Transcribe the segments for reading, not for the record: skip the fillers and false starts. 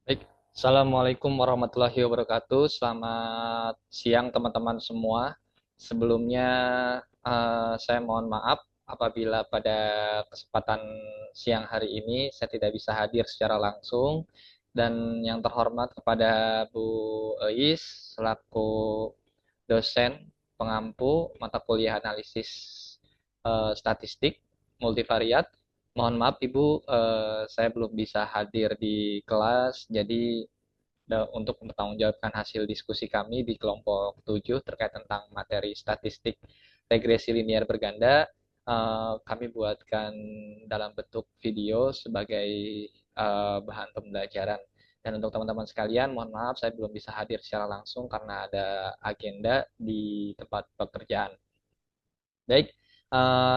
Baik, Assalamualaikum warahmatullahi wabarakatuh. Selamat siang teman-teman semua. Sebelumnya saya mohon maaf apabila pada kesempatan siang hari ini saya tidak bisa hadir secara langsung. Dan yang terhormat kepada Bu Eis selaku dosen pengampu mata kuliah analisis statistik multivariat. Mohon maaf Ibu, saya belum bisa hadir di kelas, jadi untuk mempertanggungjawabkan hasil diskusi kami di kelompok 7 terkait tentang materi statistik regresi linear berganda, kami buatkan dalam bentuk video sebagai bahan pembelajaran. Dan untuk teman-teman sekalian, mohon maaf saya belum bisa hadir secara langsung karena ada agenda di tempat pekerjaan. Baik,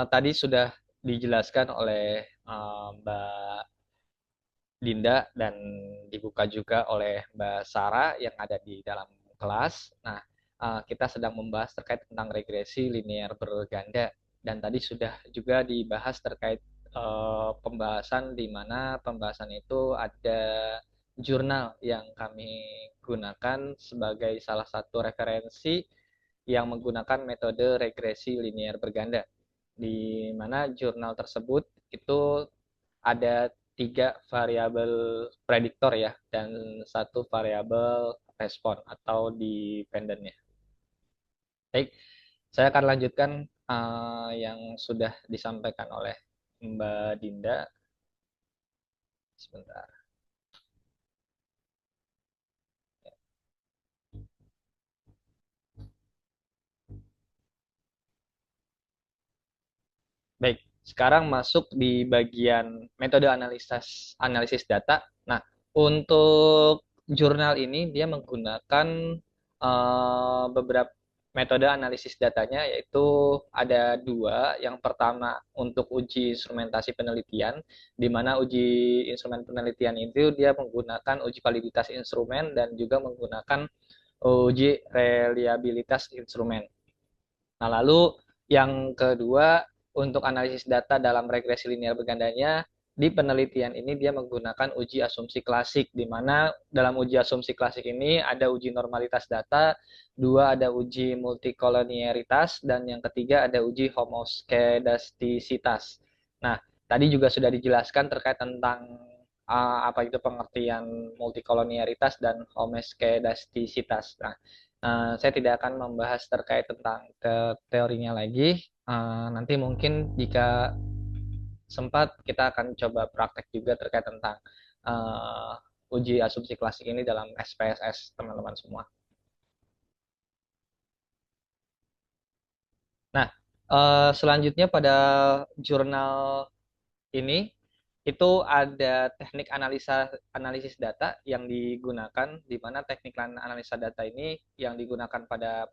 tadi sudah dijelaskan oleh Mbak Dinda dan dibuka juga oleh Mbak Sarah yang ada di dalam kelas. Nah, kita sedang membahas terkait tentang regresi linear berganda dan tadi sudah juga dibahas terkait pembahasan di mana pembahasan itu ada jurnal yang kami gunakan sebagai salah satu referensi yang menggunakan metode regresi linear berganda, di mana jurnal tersebut itu ada tiga variabel prediktor ya dan satu variabel respon atau dependennya. Baik, saya akan lanjutkan yang sudah disampaikan oleh Mbak Dinda. Sebentar. Baik, sekarang masuk di bagian metode analisis data. Nah, untuk jurnal ini dia menggunakan beberapa metode analisis datanya, yaitu ada dua. Yang pertama untuk uji instrumentasi penelitian, di mana uji instrumen penelitian itu dia menggunakan uji validitas instrumen dan juga menggunakan uji reliabilitas instrumen. Nah, lalu yang kedua, untuk analisis data dalam regresi linear bergandanya, di penelitian ini dia menggunakan uji asumsi klasik, di mana dalam uji asumsi klasik ini ada uji normalitas data, dua ada uji multikolonialitas, dan yang ketiga ada uji homoskedastisitas. Nah, tadi juga sudah dijelaskan terkait tentang apa itu pengertian multikolonialitas dan homoskedastisitas. Nah, saya tidak akan membahas terkait tentang teorinya lagi. Nanti mungkin jika sempat kita akan coba praktek juga terkait tentang uh, uji asumsi klasik ini dalam SPSS teman-teman semua. Nah, selanjutnya pada jurnal ini itu ada teknik analisis data yang digunakan, di mana teknik analisa data ini yang digunakan pada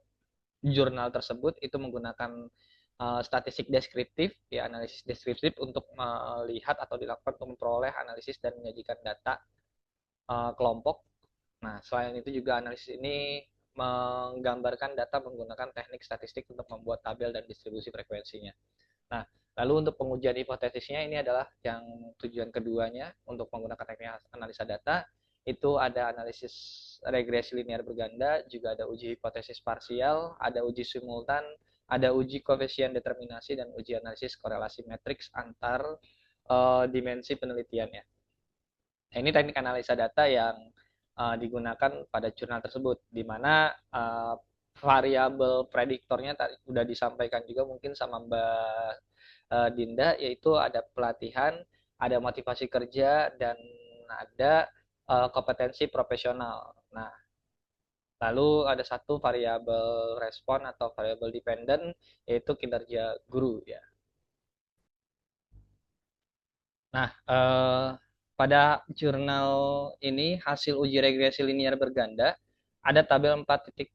jurnal tersebut itu menggunakan statistik deskriptif, ya analisis deskriptif untuk melihat atau dilakukan untuk memperoleh analisis dan menyajikan data kelompok. Nah, selain itu juga analisis ini menggambarkan data menggunakan teknik statistik untuk membuat tabel dan distribusi frekuensinya. Nah, lalu untuk pengujian hipotesisnya ini adalah yang tujuan keduanya untuk menggunakan teknik analisa data, itu ada analisis regresi linear berganda, juga ada uji hipotesis parsial, ada uji simultan, ada uji koefisien determinasi, dan uji analisis korelasi matriks antar dimensi penelitiannya. Nah, ini teknik analisa data yang digunakan pada jurnal tersebut, di mana variabel prediktornya tadi sudah disampaikan juga mungkin sama Mbak Dinda, yaitu ada pelatihan, ada motivasi kerja, dan ada kompetensi profesional. Nah, lalu ada satu variabel respon atau variabel dependent, yaitu kinerja guru ya. Nah, pada jurnal ini hasil uji regresi linear berganda ada tabel 4.13,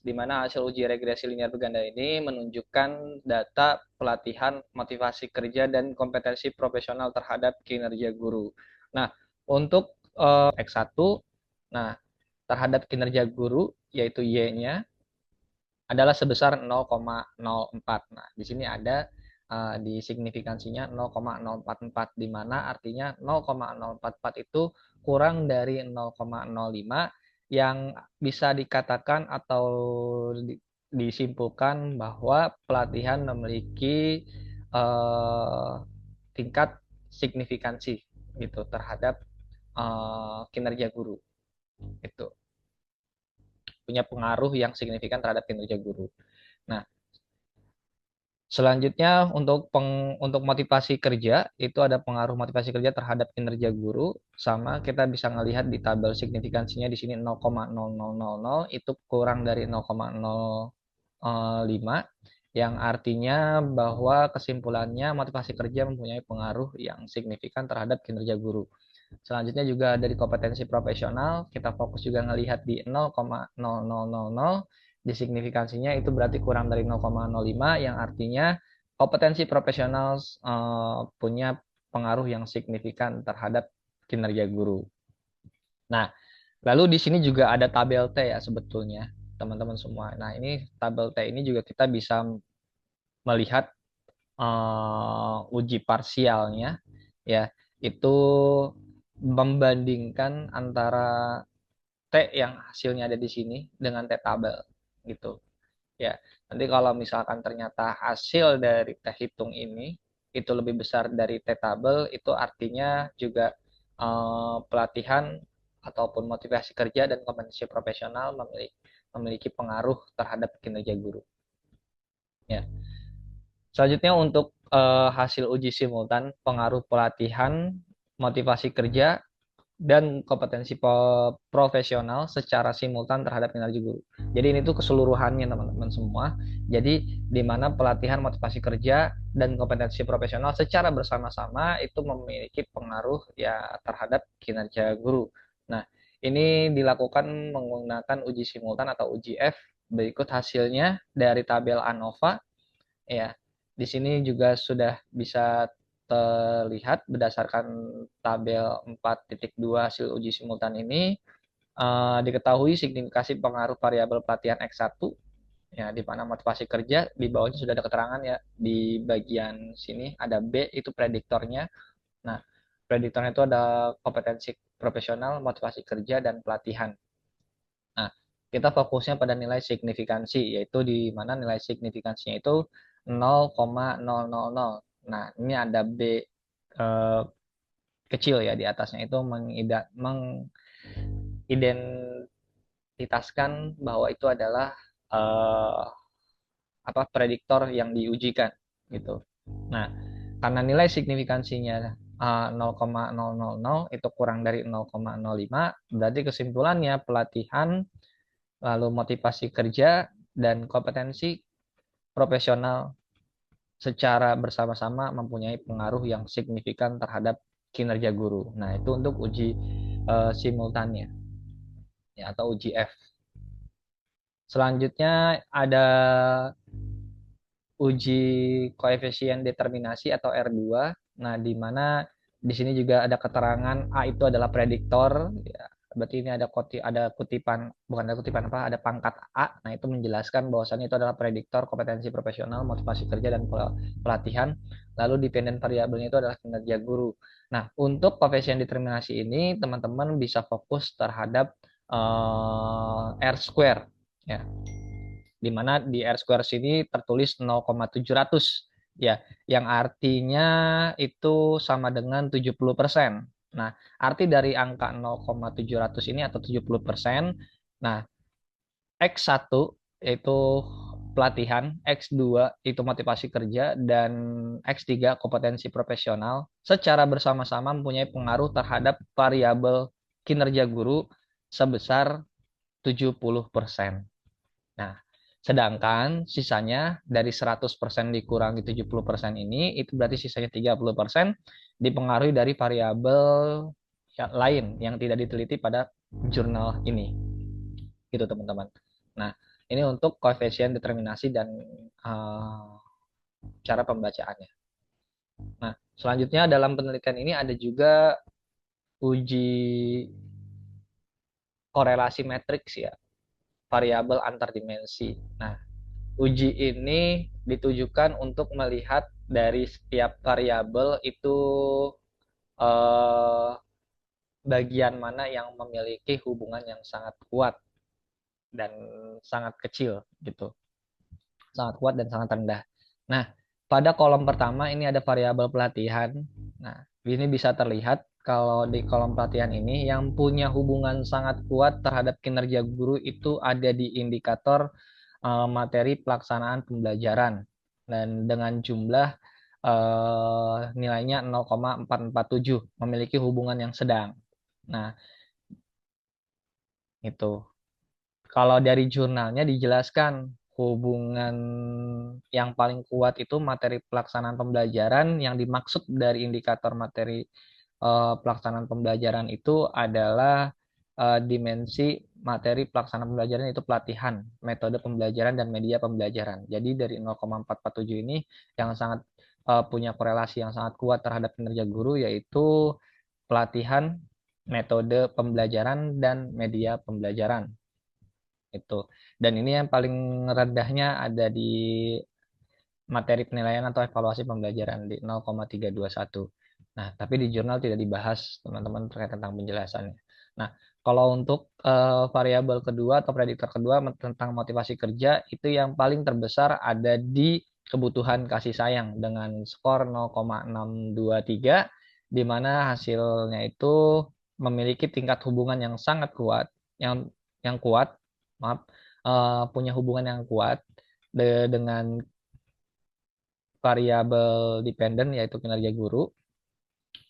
di mana hasil uji regresi linear berganda ini menunjukkan data pelatihan, motivasi kerja, dan kompetensi profesional terhadap kinerja guru. Nah, untuk X1, nah terhadap kinerja guru yaitu Y-nya adalah sebesar 0,04. Nah, di sini ada di signifikansinya 0,044, di mana artinya 0,044 itu kurang dari 0,05 yang bisa dikatakan atau disimpulkan bahwa pelatihan memiliki tingkat signifikansi gitu terhadap kinerja guru itu punya pengaruh yang signifikan terhadap kinerja guru. Nah, selanjutnya untuk motivasi kerja itu ada pengaruh motivasi kerja terhadap kinerja guru sama kita bisa melihat di tabel signifikansinya di sini 0,0000 itu kurang dari 0,05 yang artinya bahwa kesimpulannya motivasi kerja mempunyai pengaruh yang signifikan terhadap kinerja guru. Selanjutnya juga dari kompetensi profesional, kita fokus juga melihat di 0,0000 di signifikansinya itu berarti kurang dari 0,05 yang artinya kompetensi profesional punya pengaruh yang signifikan terhadap kinerja guru. Nah, lalu di sini juga ada tabel T ya sebetulnya teman-teman semua. Nah, ini tabel T ini juga kita bisa melihat uji parsialnya ya itu membandingkan antara T yang hasilnya ada di sini dengan T tabel gitu ya. Nanti kalau misalkan ternyata hasil dari T hitung ini itu lebih besar dari T tabel itu artinya juga pelatihan ataupun motivasi kerja dan kompetensi profesional memiliki pengaruh terhadap kinerja guru ya. Selanjutnya untuk hasil uji simultan pengaruh pelatihan, motivasi kerja, dan kompetensi profesional secara simultan terhadap kinerja guru. Jadi ini tuh keseluruhannya teman-teman semua. Jadi di mana pelatihan, motivasi kerja, dan kompetensi profesional secara bersama-sama itu memiliki pengaruh ya terhadap kinerja guru. Nah, ini dilakukan menggunakan uji simultan atau uji F. Berikut hasilnya dari tabel ANOVA ya. Di sini juga sudah bisa terlihat berdasarkan tabel 4.2 hasil uji simultan ini diketahui signifikasi pengaruh variabel pelatihan X1 ya di mana motivasi kerja di bawahnya sudah ada keterangan ya di bagian sini ada B itu prediktornya. Nah, prediktornya itu ada kompetensi profesional, motivasi kerja dan pelatihan. Nah, kita fokusnya pada nilai signifikansi, yaitu di mana nilai signifikansinya itu 0,000. Nah, ini ada B eh, kecil ya di atasnya itu mengidentitaskan bahwa itu adalah eh, apa prediktor yang diujikan gitu. Nah, karena nilai signifikansinya 0,000 itu kurang dari 0,05, berarti kesimpulannya pelatihan lalu motivasi kerja dan kompetensi profesional secara bersama-sama mempunyai pengaruh yang signifikan terhadap kinerja guru. Nah, itu untuk uji simultannya ya atau uji F. Selanjutnya ada uji koefisien determinasi atau R2. Nah, di mana di sini juga ada keterangan A itu adalah prediktor ya. Berarti ini ada kutipan bukan ada kutipan apa ada pangkat A. Nah, itu menjelaskan bahwasannya itu adalah prediktor kompetensi profesional, motivasi kerja dan pelatihan. Lalu dependen variabelnya itu adalah kinerja guru. Nah, untuk koefisien determinasi ini teman-teman bisa fokus terhadap R square ya di mana di R square sini tertulis 0,700 ya, yang artinya itu sama dengan 70%. Nah, arti dari angka 0,700 ini atau 70%, nah X1 yaitu pelatihan, X2 itu motivasi kerja, dan X3 kompetensi profesional secara bersama-sama mempunyai pengaruh terhadap variabel kinerja guru sebesar 70%. Nah, sedangkan sisanya dari 100% dikurangi 70% ini, itu berarti sisanya 30% dipengaruhi dari variabel lain yang tidak diteliti pada jurnal ini. Gitu teman-teman. Nah, ini untuk koefisien determinasi dan cara pembacaannya. Nah, selanjutnya dalam penelitian ini ada juga uji korelasi matriks ya, variabel antar dimensi. Nah, uji ini ditujukan untuk melihat dari setiap variabel itu eh, bagian mana yang memiliki hubungan yang sangat kuat dan sangat kecil gitu, sangat kuat dan sangat rendah. Nah, pada kolom pertama ini ada variabel pelatihan. Nah, ini bisa terlihat kalau di kolom pelatihan ini yang punya hubungan sangat kuat terhadap kinerja guru itu ada di indikator materi pelaksanaan pembelajaran dan dengan jumlah nilainya 0,447 memiliki hubungan yang sedang. Nah, itu. Kalau dari jurnalnya dijelaskan hubungan yang paling kuat itu materi pelaksanaan pembelajaran. Yang dimaksud dari indikator materi pelaksanaan pembelajaran itu adalah dimensi materi pelaksanaan pembelajaran itu pelatihan, metode pembelajaran dan media pembelajaran. Jadi dari 0,447 ini yang sangat punya korelasi yang sangat kuat terhadap kinerja guru yaitu pelatihan, metode pembelajaran dan media pembelajaran itu. Dan ini yang paling rendahnya ada di materi penilaian atau evaluasi pembelajaran di 0,321. Nah, tapi di jurnal tidak dibahas teman-teman terkait tentang penjelasannya. Nah, kalau untuk variabel kedua atau prediktor kedua tentang motivasi kerja itu yang paling terbesar ada di kebutuhan kasih sayang dengan skor 0,623 di mana hasilnya itu memiliki tingkat hubungan yang sangat kuat, yang kuat, maaf, punya hubungan yang kuat dengan variabel dependen yaitu kinerja guru.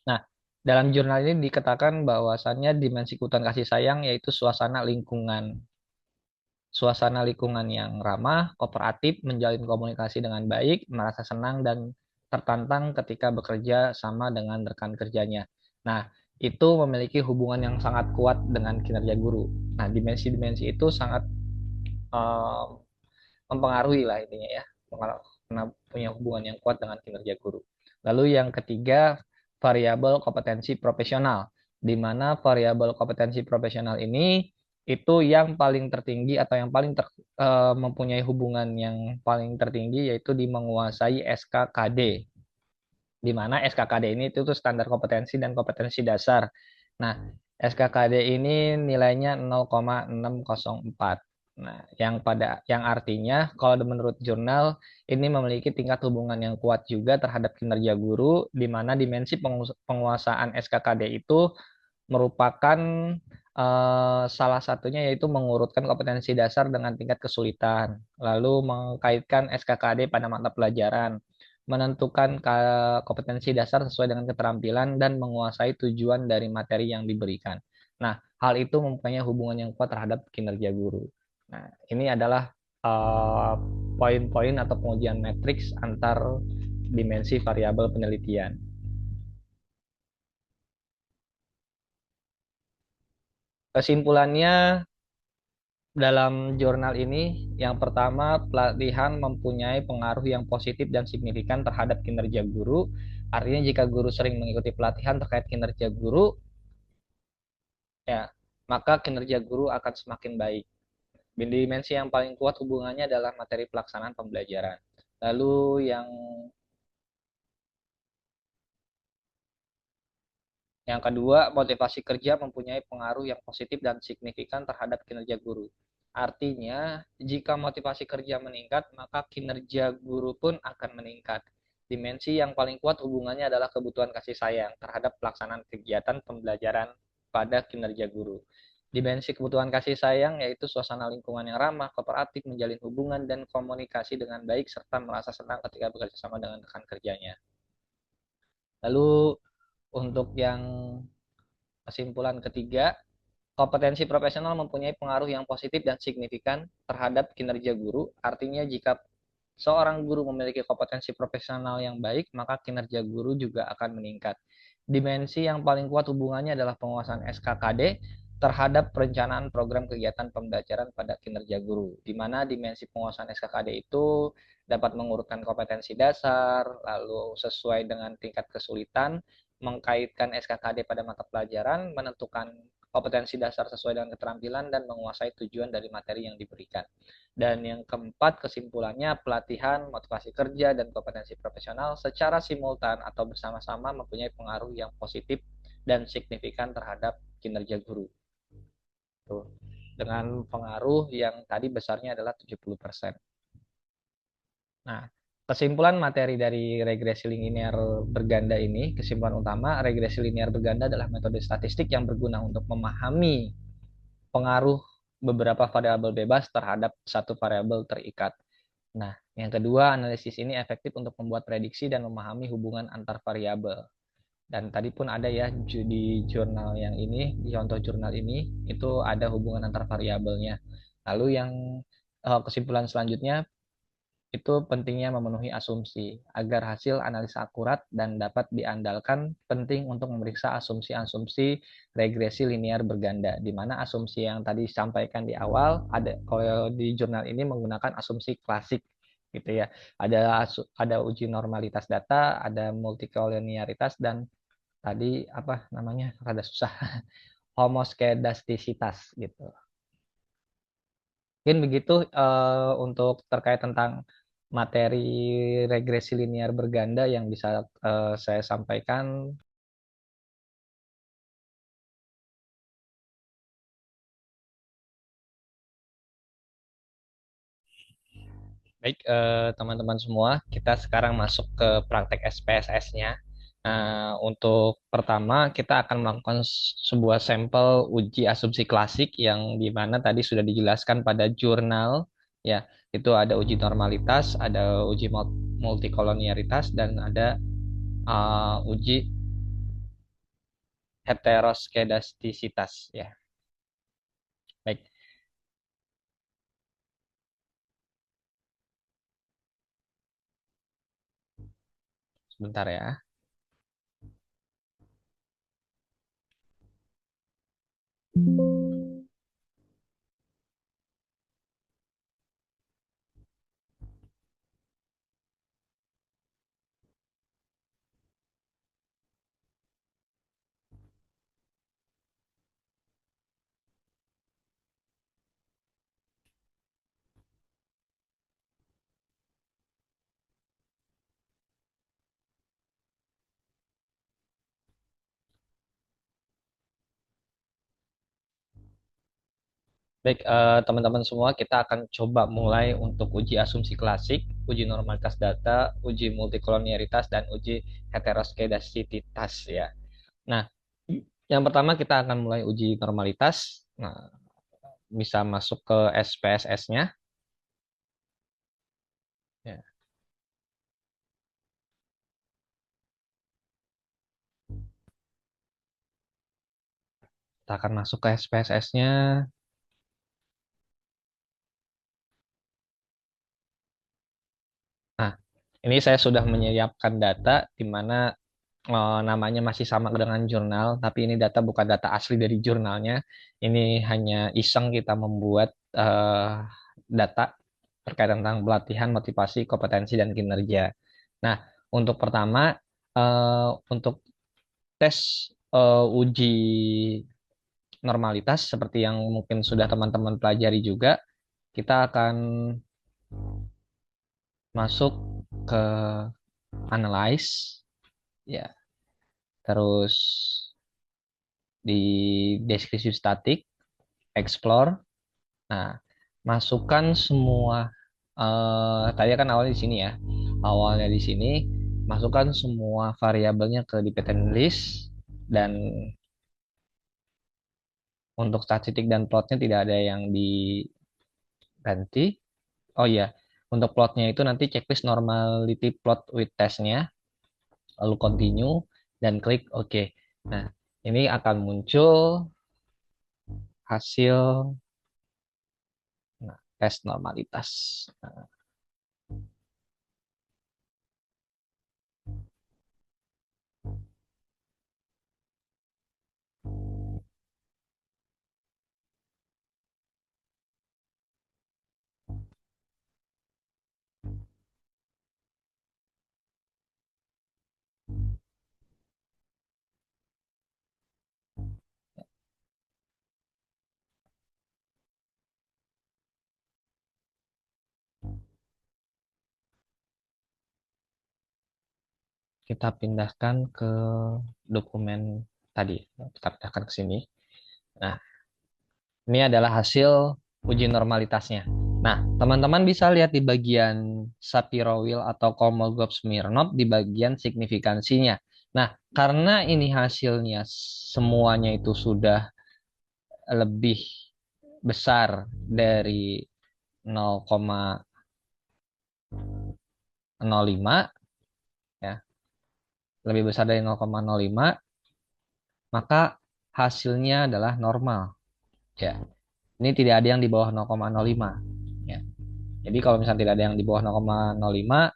Nah, dalam jurnal ini dikatakan bahwasannya dimensi kebutuhan kasih sayang yaitu suasana lingkungan. Suasana lingkungan yang ramah, kooperatif, menjalin komunikasi dengan baik, merasa senang dan tertantang ketika bekerja sama dengan rekan kerjanya. Nah, itu memiliki hubungan yang sangat kuat dengan kinerja guru. Nah, dimensi-dimensi itu sangat uh, mempengaruhi lah intinya ya, karena punya hubungan yang kuat dengan kinerja guru. Lalu yang ketiga, variabel kompetensi profesional, di mana variabel kompetensi profesional ini itu yang paling tertinggi atau yang paling mempunyai hubungan yang paling tertinggi yaitu di menguasai SKKD, di mana SKKD ini itu tuh standar kompetensi dan kompetensi dasar. Nah, SKKD ini nilainya 0,604. Nah, yang artinya kalau menurut jurnal ini memiliki tingkat hubungan yang kuat juga terhadap kinerja guru di mana dimensi penguasaan SKKD itu merupakan salah satunya yaitu mengurutkan kompetensi dasar dengan tingkat kesulitan, lalu mengkaitkan SKKD pada mata pelajaran, menentukan kompetensi dasar sesuai dengan keterampilan dan menguasai tujuan dari materi yang diberikan. Nah, hal itu mempunyai hubungan yang kuat terhadap kinerja guru. Nah, ini adalah uh, poin-poin atau pengujian matriks antar dimensi variabel penelitian. Kesimpulannya dalam jurnal ini, yang pertama, pelatihan mempunyai pengaruh yang positif dan signifikan terhadap kinerja guru. Artinya jika guru sering mengikuti pelatihan terkait kinerja guru, ya, maka kinerja guru akan semakin baik. Dimensi yang paling kuat hubungannya adalah materi pelaksanaan pembelajaran. Lalu yang kedua, motivasi kerja mempunyai pengaruh yang positif dan signifikan terhadap kinerja guru. Artinya, jika motivasi kerja meningkat, maka kinerja guru pun akan meningkat. Dimensi yang paling kuat hubungannya adalah kebutuhan kasih sayang terhadap pelaksanaan kegiatan pembelajaran pada kinerja guru. Dimensi kebutuhan kasih sayang yaitu suasana lingkungan yang ramah, kooperatif, menjalin hubungan dan komunikasi dengan baik, serta merasa senang ketika bekerja sama dengan rekan kerjanya. Lalu untuk yang kesimpulan ketiga, kompetensi profesional mempunyai pengaruh yang positif dan signifikan terhadap kinerja guru. Artinya jika seorang guru memiliki kompetensi profesional yang baik, maka kinerja guru juga akan meningkat. Dimensi yang paling kuat hubungannya adalah penguasaan SKKD terhadap perencanaan program kegiatan pembelajaran pada kinerja guru, di mana dimensi penguasaan SKKD itu dapat mengurutkan kompetensi dasar, lalu sesuai dengan tingkat kesulitan, mengkaitkan SKKD pada mata pelajaran, menentukan kompetensi dasar sesuai dengan keterampilan, dan menguasai tujuan dari materi yang diberikan. Dan yang keempat, kesimpulannya, pelatihan, motivasi kerja, dan kompetensi profesional secara simultan atau bersama-sama mempunyai pengaruh yang positif dan signifikan terhadap kinerja guru. Tuh. Dengan pengaruh yang tadi besarnya adalah 70%. Nah, kesimpulan materi dari regresi linear berganda ini, kesimpulan utama, regresi linear berganda adalah metode statistik yang berguna untuk memahami pengaruh beberapa variabel bebas terhadap satu variabel terikat. Nah, yang kedua, analisis ini efektif untuk membuat prediksi dan memahami hubungan antar variabel. Dan tadi pun ada ya di jurnal yang ini, di contoh jurnal ini, itu ada hubungan antar variabelnya. Lalu yang kesimpulan selanjutnya, itu pentingnya memenuhi asumsi agar hasil analisa akurat dan dapat diandalkan, penting untuk memeriksa asumsi-asumsi regresi linear berganda, di mana asumsi yang tadi disampaikan di awal ada kalau di jurnal ini menggunakan asumsi klasik gitu ya. Ada uji normalitas data, ada multikolonialitas dan tadi apa namanya rada susah homoskedastisitas gitu. Mungkin begitu untuk terkait tentang materi regresi linear berganda yang bisa saya sampaikan. Baik, teman-teman semua, kita sekarang masuk ke praktek SPSS-nya. Nah, untuk pertama kita akan melakukan sebuah sampel uji asumsi klasik yang di mana tadi sudah dijelaskan pada jurnal, ya. Itu ada uji normalitas, ada uji multikolonialitas, dan ada uji heteroskedastisitas, ya. Baik, sebentar ya. Baik, teman-teman semua, kita akan coba mulai untuk uji asumsi klasik, uji normalitas data, uji multikolonialitas, dan uji heteroskedastisitas ya. Nah, yang pertama kita akan mulai uji normalitas. Nah, bisa masuk ke SPSS-nya. Ya, kita akan masuk ke SPSS-nya. Nah, ini saya sudah menyiapkan data di mana namanya masih sama dengan jurnal, tapi ini data bukan data asli dari jurnalnya. Ini hanya iseng kita membuat data terkait tentang pelatihan, motivasi, kompetensi, dan kinerja. Nah, untuk pertama, untuk tes uji normalitas, seperti yang mungkin sudah teman-teman pelajari juga, kita akan masuk ke analyze, ya, terus di deskripsi statik, explore. Nah, masukkan semua tadi kan awalnya di sini ya. Awalnya di sini masukkan semua variabelnya ke dependent list dan untuk statistik dan plotnya tidak ada yang diganti. Oh iya, untuk plotnya itu nanti checklist normality plot with testnya, lalu continue dan klik OK. Nah, ini akan muncul hasil tes normalitas. Nah, kita pindahkan ke dokumen tadi. Kita pindahkan ke sini. Nah, ini adalah hasil uji normalitasnya. Nah, teman-teman bisa lihat di bagian Shapiro-Wilk atau Kolmogorov-Smirnov di bagian signifikansinya. Nah, karena ini hasilnya semuanya itu sudah lebih besar dari 0,05 ya, lebih besar dari 0,05, maka hasilnya adalah normal ya. Ini tidak ada yang di bawah 0,05 ya. Jadi kalau misalnya tidak ada yang di bawah 0,05,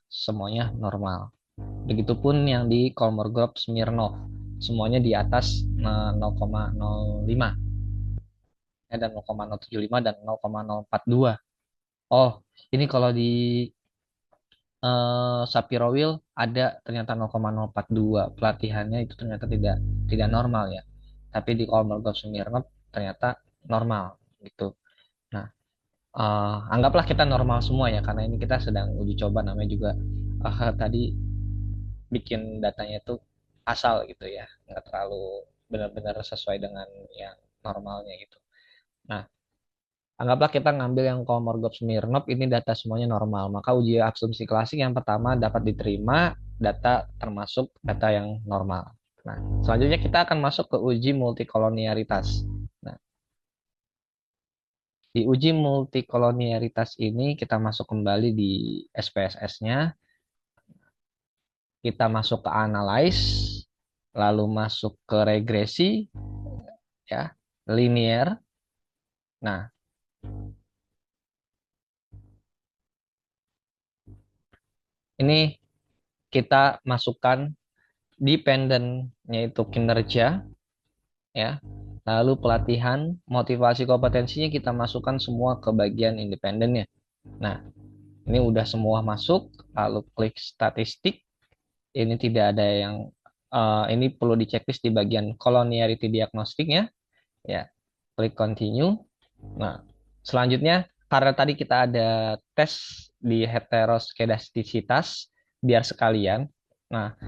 semuanya normal. Begitupun yang di Kolmogorov Smirnov, semuanya di atas 0,05 ya, dan 0,075 dan 0,042. Oh, ini kalau di Sapirowil ada ternyata 0,042. Pelatihannya itu ternyata tidak normal ya. Tapi di Kolmogorov Smirnov ternyata normal gitu. Nah, anggaplah kita normal semua ya, karena ini kita sedang uji coba, namanya juga tadi bikin datanya itu asal gitu ya, nggak terlalu benar-benar sesuai dengan yang normalnya gitu. Nah, anggaplah kita ngambil yang Kolmogorov Smirnov, ini data semuanya normal, maka uji asumsi klasik yang pertama dapat diterima data termasuk data yang normal. Nah, selanjutnya kita akan masuk ke uji multikolonialitas. Nah, di uji multikolonialitas ini kita masuk kembali di SPSS-nya, kita masuk ke analyze, lalu masuk ke regresi, ya, linear. Nah, ini kita masukkan dependent-nya itu kinerja, ya. Lalu pelatihan, motivasi kompetensinya kita masukkan semua ke bagian independennya. Nah, ini udah semua masuk, lalu klik statistik. Ini tidak ada yang ini perlu diceklis di bagian coloniality diagnostiknya, ya. Klik continue. Nah, selanjutnya karena tadi kita ada tes di heteroskedastisitas biar sekalian. Nah,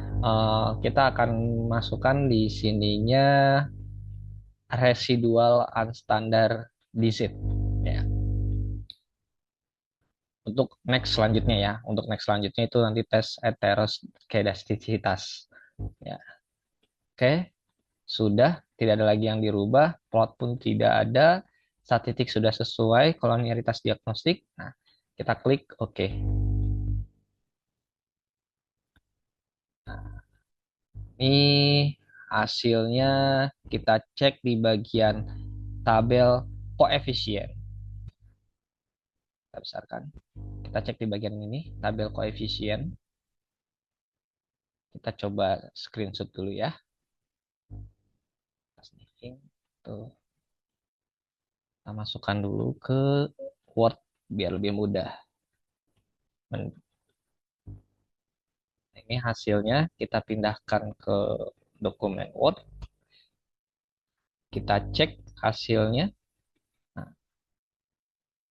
kita akan masukkan di sininya residual unstandard disease ya. Untuk next selanjutnya ya, untuk next selanjutnya itu nanti tes heteroskedastisitas ya. Oke, sudah tidak ada lagi yang dirubah, plot pun tidak ada, statistik sudah sesuai, kolonialitas diagnostik. Nah, kita klik OK. Nah, ini hasilnya kita cek di bagian tabel koefisien. Kita besarkan. Kita cek di bagian ini, tabel koefisien. Kita coba screenshot dulu ya. Tuh. Kita masukkan dulu ke Word biar lebih mudah. Ini hasilnya kita pindahkan ke dokumen Word. Kita cek hasilnya. Nah,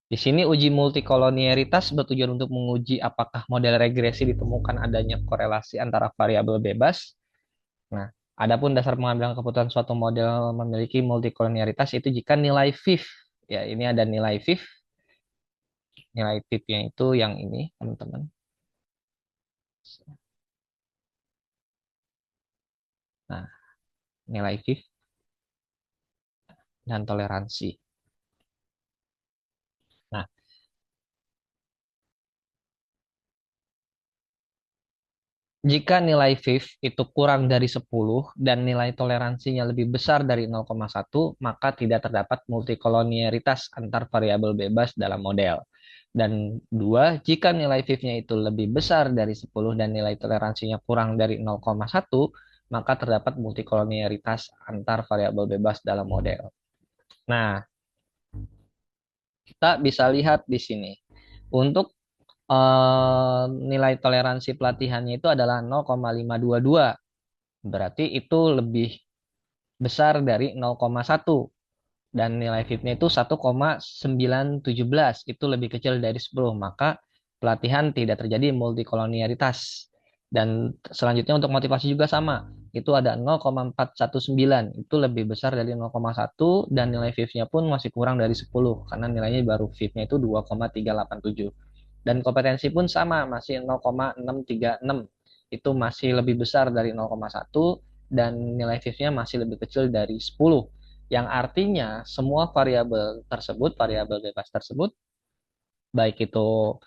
di sini uji multikolonialitas bertujuan untuk menguji apakah model regresi ditemukan adanya korelasi antara variabel bebas. Nah, adapun dasar pengambilan keputusan suatu model memiliki multikolonialitas itu jika nilai FIF, ya ini ada nilai FIF, nilai FIF-nya itu yang ini, teman-teman. Nah, nilai FIF dan toleransi. Nah, jika nilai FIF itu kurang dari 10 dan nilai toleransinya lebih besar dari 0,1, maka tidak terdapat multikolonialitas antar variabel bebas dalam model. Dan dua, jika nilai FIF-nya itu lebih besar dari 10 dan nilai toleransinya kurang dari 0,1, maka terdapat multikolonialitas antar variabel bebas dalam model. Nah, kita bisa lihat di sini. Untuk nilai toleransi pelatihannya itu adalah 0,522. Berarti itu lebih besar dari 0,1. Dan nilai FIP-nya itu 1,917. Itu lebih kecil dari 10. Maka pelatihan tidak terjadi multikolonialitas. Dan selanjutnya untuk motivasi juga sama. Itu ada 0,419. Itu lebih besar dari 0,1 dan nilai fifth-nya pun masih kurang dari 10 karena nilainya baru fifth-nya itu 2,387. Dan kompetensi pun sama, masih 0,636. Itu masih lebih besar dari 0,1 dan nilai fifth-nya masih lebih kecil dari 10. Yang artinya semua variabel tersebut, variabel bebas tersebut, baik itu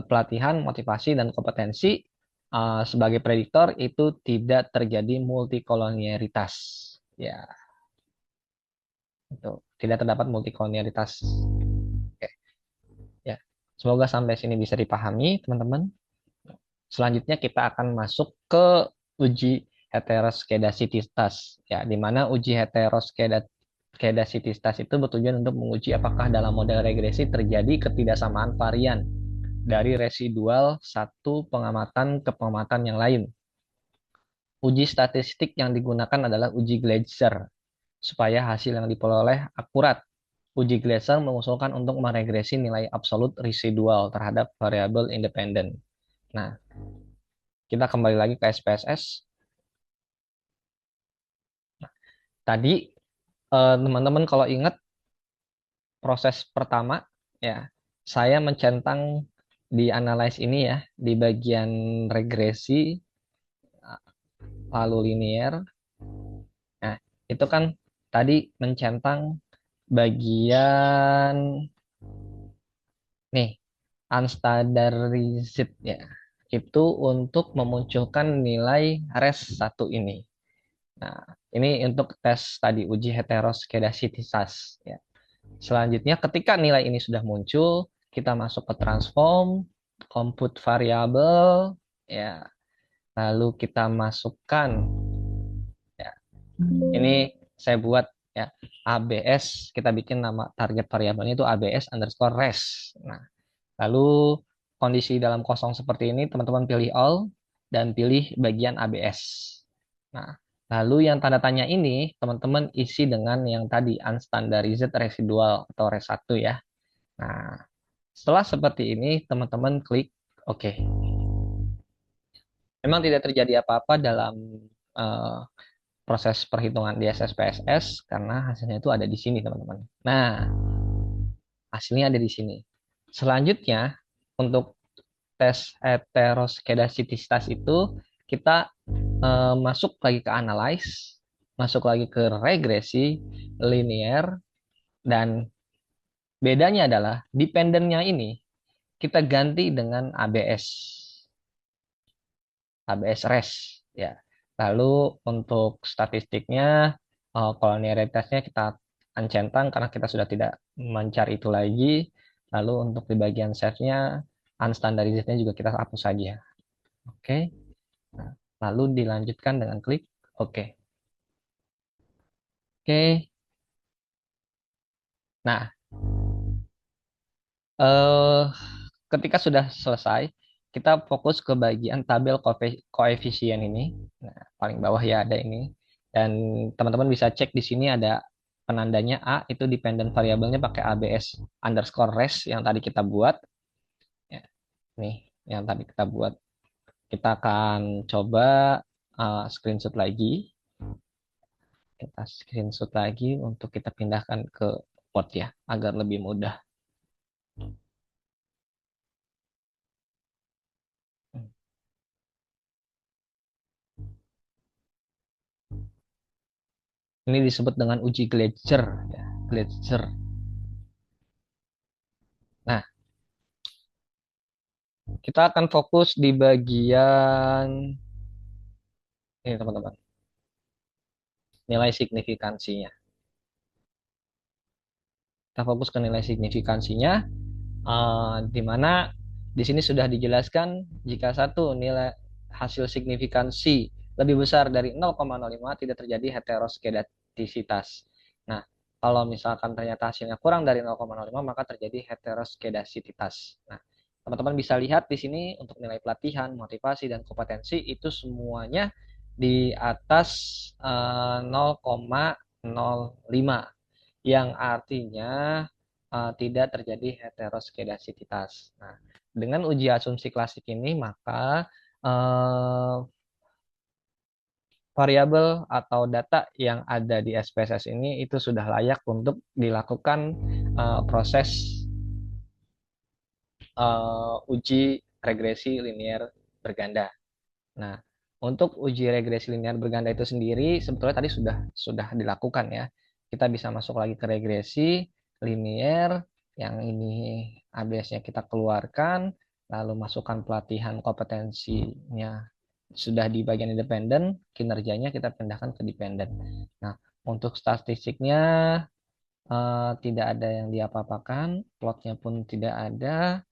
pelatihan, motivasi, dan kompetensi sebagai prediktor itu tidak terjadi multikolonialitas. Ya, itu tidak terdapat multikolonialitas. Oke, ya. Semoga sampai sini bisa dipahami, teman-teman. Selanjutnya kita akan masuk ke uji heteroskedasititas, ya, di mana uji heteroskedasititas itu bertujuan untuk menguji apakah dalam model regresi terjadi ketidaksamaan varian dari residual satu pengamatan ke pengamatan yang lain. Uji statistik yang digunakan adalah uji Gleiser, supaya hasil yang diperoleh akurat. Uji Gleiser mengusulkan untuk meregresi nilai absolut residual terhadap variabel independen. Nah, kita kembali lagi ke SPSS. Tadi teman-teman kalau ingat proses pertama, ya, saya mencentang di analyze ini ya, di bagian regresi lalu linear. Nah, itu kan tadi mencentang bagian nih unstandarized ya. Itu untuk memunculkan nilai res satu ini. Nah, ini untuk tes tadi uji heteroskedasititas ya. Selanjutnya ketika nilai ini sudah muncul, kita masuk ke transform, compute variabel ya. Lalu kita masukkan ya. Ini saya buat ya ABS, kita bikin nama target variabelnya itu ABS underscore res. Nah, lalu kondisi dalam kosong seperti ini, teman-teman pilih all dan pilih bagian ABS. Nah, lalu yang tanda tanya ini, teman-teman isi dengan yang tadi unstandarized residual atau res 1 ya. Nah, setelah seperti ini, teman-teman klik OK. Memang tidak terjadi apa-apa dalam eh, proses perhitungan di SSPSS karena hasilnya itu ada di sini, teman-teman. Nah, hasilnya ada di sini. Selanjutnya, untuk tes heteroskedasititas itu kita masuk lagi ke analyze, masuk lagi ke regresi linear, dan bedanya adalah dependennya ini kita ganti dengan ABS, ABS res ya. Lalu untuk statistiknya kolonialitasnya kita uncentang karena kita sudah tidak mencari itu lagi. Lalu untuk di bagian self-nya unstandarized-nya juga kita hapus saja. Oke. Nah, lalu dilanjutkan dengan klik OK. Oke. Nah, eh, ketika sudah selesai, kita fokus ke bagian tabel koefisien ini. Nah, paling bawah ya ada ini. Dan teman-teman bisa cek di sini ada penandanya A, itu dependent variabelnya pakai ABS underscore res yang tadi kita buat. Ya, nih, yang tadi kita buat. Kita akan coba screenshot lagi. Kita screenshot lagi untuk kita pindahkan ke Word ya, agar lebih mudah. Ini disebut dengan uji Gleiser ya, Gleiser. Nah, kita akan fokus di bagian ini teman-teman, nilai signifikansinya. Kita fokus ke nilai signifikansinya, di mana di sini sudah dijelaskan jika satu nilai hasil signifikansi lebih besar dari 0,05 tidak terjadi heteroskedastisitas. Nah, kalau misalkan ternyata hasilnya kurang dari 0,05 maka terjadi heteroskedasisitas. Nah, teman-teman bisa lihat di sini untuk nilai pelatihan, motivasi, dan kompetensi itu semuanya di atas 0,05 yang artinya tidak terjadi heteroskedasititas. Nah, dengan uji asumsi klasik ini maka eh, variabel atau data yang ada di SPSS ini itu sudah layak untuk dilakukan proses uji regresi linear berganda. Nah, untuk uji regresi linear berganda itu sendiri sebetulnya tadi sudah dilakukan ya. Kita bisa masuk lagi ke regresi linear yang ini ABS-nya kita keluarkan, lalu masukkan pelatihan kompetensinya sudah di bagian independen, kinerjanya kita pindahkan ke dependen. Nah, untuk statistiknya tidak ada yang diapa-apakan, plotnya pun tidak ada,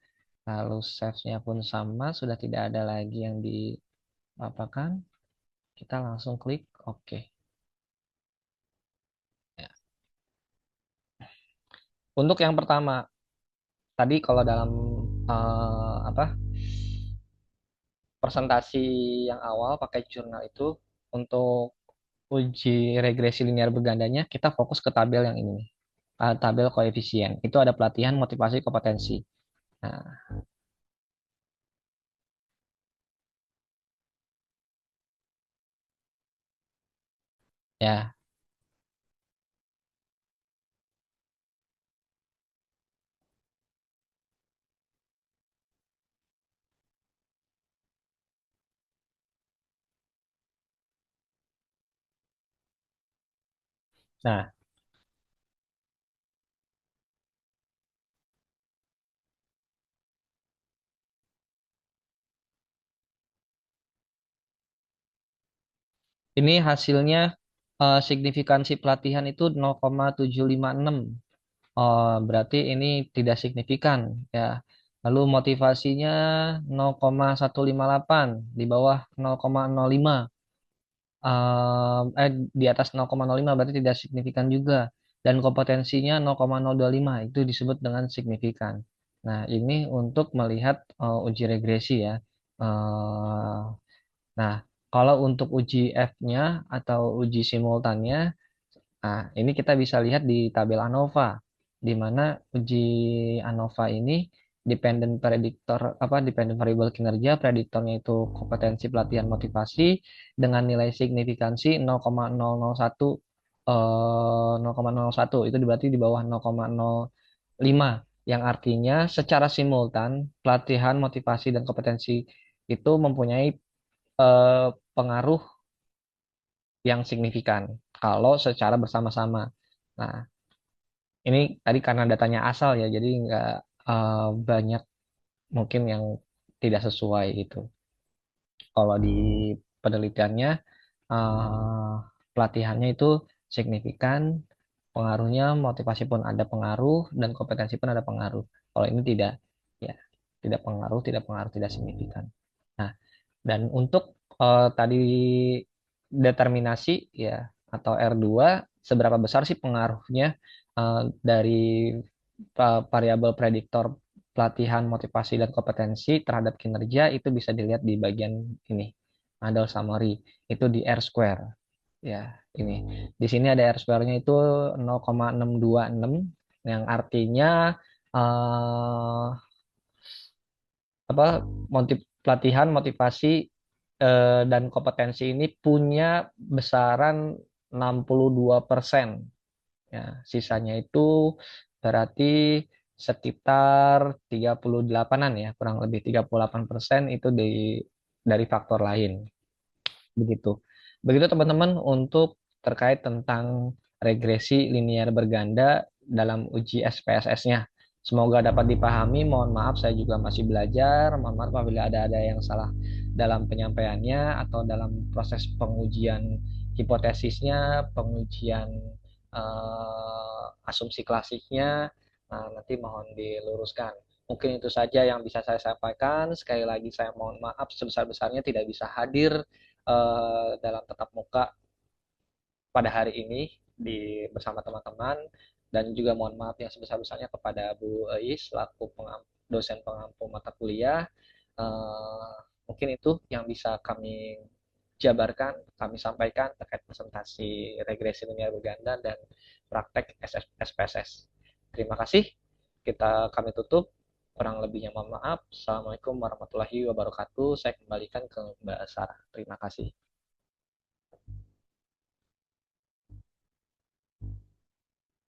lalu save-nya pun sama, sudah tidak ada lagi yang diapa-apakan. Kita langsung klik OK. Ya. Untuk yang pertama, tadi kalau dalam apa presentasi yang awal pakai jurnal itu untuk uji regresi linear bergandanya kita fokus ke tabel yang ini nih. Tabel koefisien. Itu ada pelatihan, motivasi, kompetensi. Nah, ya. Nah, ini hasilnya signifikansi pelatihan itu 0,756. Berarti ini tidak signifikan ya. Lalu motivasinya 0,158 di bawah 0,05. Di atas 0,05 berarti tidak signifikan juga. Dan kompetensinya 0,025 itu disebut dengan signifikan. Nah, ini untuk melihat uji regresi ya. Eh, nah, kalau untuk uji F-nya atau uji simultannya, nah, ini kita bisa lihat di tabel ANOVA, di mana uji ANOVA ini dependent predictor apa dependent variable kinerja, prediktornya itu kompetensi pelatihan motivasi dengan nilai signifikansi 0,001 0,01 itu berarti di bawah 0,05 yang artinya secara simultan pelatihan motivasi dan kompetensi itu mempunyai pengaruh yang signifikan kalau secara bersama-sama. Nah, ini tadi karena datanya asal ya, jadi nggak banyak mungkin yang tidak sesuai gitu. Kalau di penelitiannya eh, pelatihannya itu signifikan, pengaruhnya motivasi pun ada pengaruh dan kompetensi pun ada pengaruh. Kalau ini tidak, ya tidak pengaruh, tidak pengaruh, tidak signifikan. Nah, dan untuk tadi determinasi ya atau R2 seberapa besar sih pengaruhnya dari variabel prediktor pelatihan, motivasi dan kompetensi terhadap kinerja itu bisa dilihat di bagian ini. Adel summary itu di R square. Ya, ini. Di sini ada R square-nya itu 0,626 yang artinya eh, apa pelatihan, motivasi dan kompetensi ini punya besaran 62%. Ya, sisanya itu berarti sekitar 38-an ya, kurang lebih 38% itu dari faktor lain. Begitu. Begitu teman-teman untuk terkait tentang regresi linear berganda dalam uji SPSS-nya. Semoga dapat dipahami. Mohon maaf saya juga masih belajar. Mohon maaf apabila ada yang salah dalam penyampaiannya atau dalam proses pengujian hipotesisnya, pengujian asumsi klasiknya. Nah, nanti mohon diluruskan. Mungkin itu saja yang bisa saya sampaikan. Sekali lagi saya mohon maaf sebesar-besarnya tidak bisa hadir dalam tatap muka pada hari ini bersama teman-teman dan juga mohon maaf yang sebesar-besarnya kepada Bu Eis selaku dosen pengampu mata kuliah. Eh, Mungkin itu yang bisa kami jabarkan, kami sampaikan terkait presentasi regresi linear berganda dan praktek SPSS. Terima kasih. Kami tutup. Kurang lebihnya mohon maaf. Assalamualaikum warahmatullahi wabarakatuh. Saya kembalikan ke Mbak Sarah. Terima kasih.